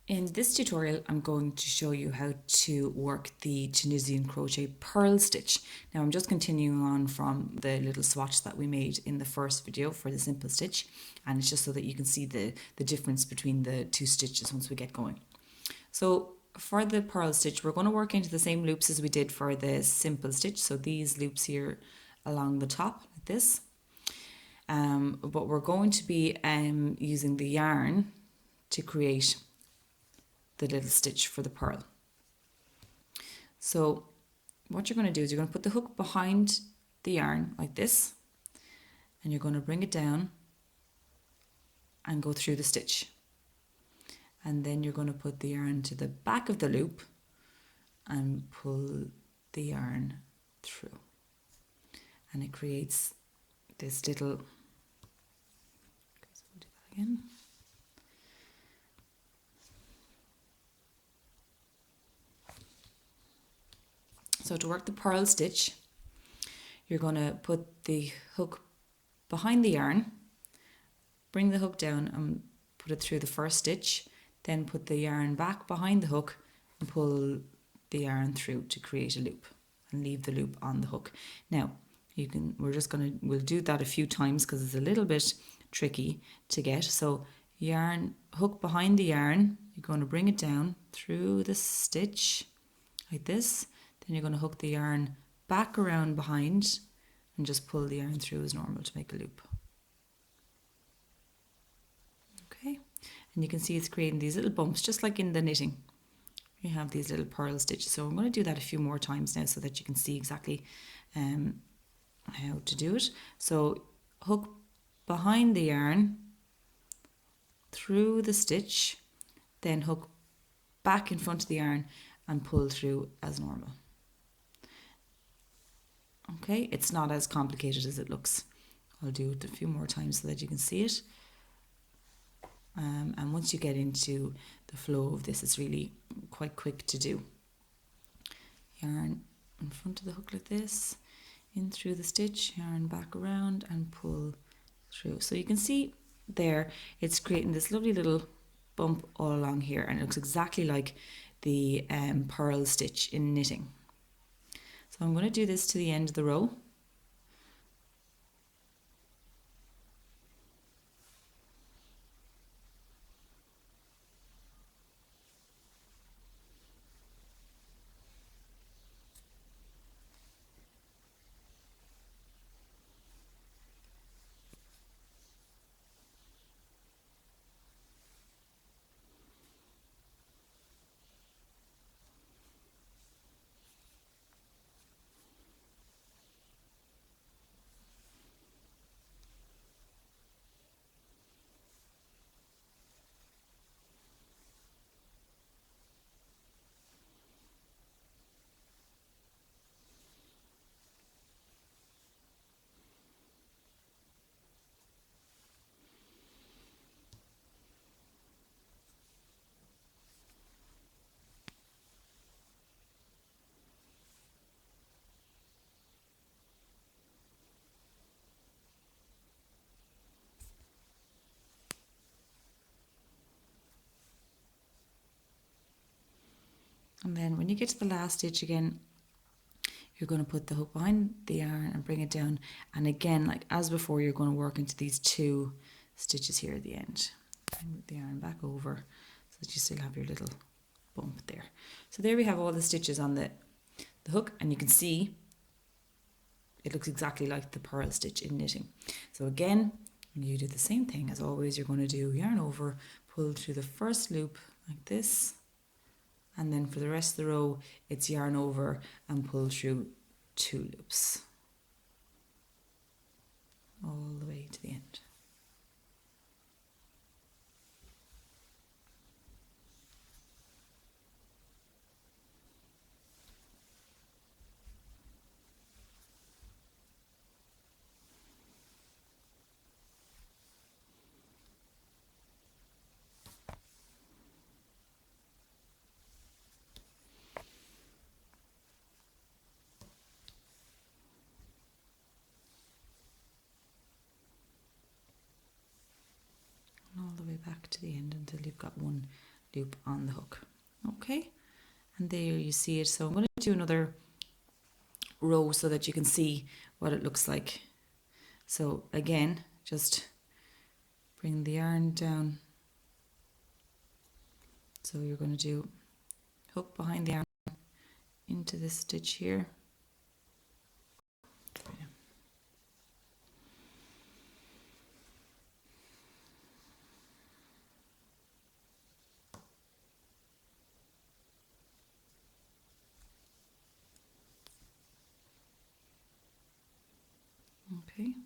In this tutorial, I'm going to show you how to work the Tunisian crochet purl stitch. Now I'm just continuing on from the little swatch that we made in the first video for the simple stitch, and it's just so that you can see the difference between the two stitches once we get going. So for the purl stitch, we're going to work into the same loops as we did for the simple stitch. So these loops here along the top like this. But we're going to be using the yarn to create the little stitch for the purl. So what you're going to do is you're going to put the hook behind the yarn like this, and you're going to bring it down and go through the stitch, and then you're going to put the yarn to the back of the loop and pull the yarn through, and it creates this little, okay, so we'll do that again. So to work the purl stitch, you're going to put the hook behind the yarn, bring the hook down and put it through the first stitch, then put the yarn back behind the hook and pull the yarn through to create a loop and leave the loop on the hook. Now we'll do that a few times because it's a little bit tricky to get. So yarn, hook behind the yarn, you're going to bring it down through the stitch like this. Then you're going to hook the yarn back around behind and just pull the yarn through as normal to make a loop. Okay, and you can see it's creating these little bumps just like in the knitting. You have these little purl stitches. So I'm going to do that a few more times now so that you can see exactly how to do it. So hook behind the yarn through the stitch, then hook back in front of the yarn and pull through as normal. Okay, it's not as complicated as it looks. I'll do it a few more times so that you can see it. And once you get into the flow of this, it's really quite quick to do. Yarn in front of the hook like this, in through the stitch, yarn back around and pull through. So you can see there, it's creating this lovely little bump all along here, and it looks exactly like the purl stitch in knitting. So I'm going to do this to the end of the row. And then when you get to the last stitch again, you're going to put the hook behind the yarn and bring it down. And again, like as before, you're going to work into these two stitches here at the end. And move the yarn back over so that you still have your little bump there. So there we have all the stitches on the hook, and you can see it looks exactly like the purl stitch in knitting. So again, you do the same thing as always. You're going to do yarn over, pull through the first loop like this, and then for the rest of the row it's yarn over and pull through 2 loops all the way to the end. All the way back to the end until you've got one loop on the hook. Okay, and there you see it. So I'm going to do another row so that you can see what it looks like. So again, just bring the yarn down. So you're going to do hook behind the yarn into this stitch here. Okay.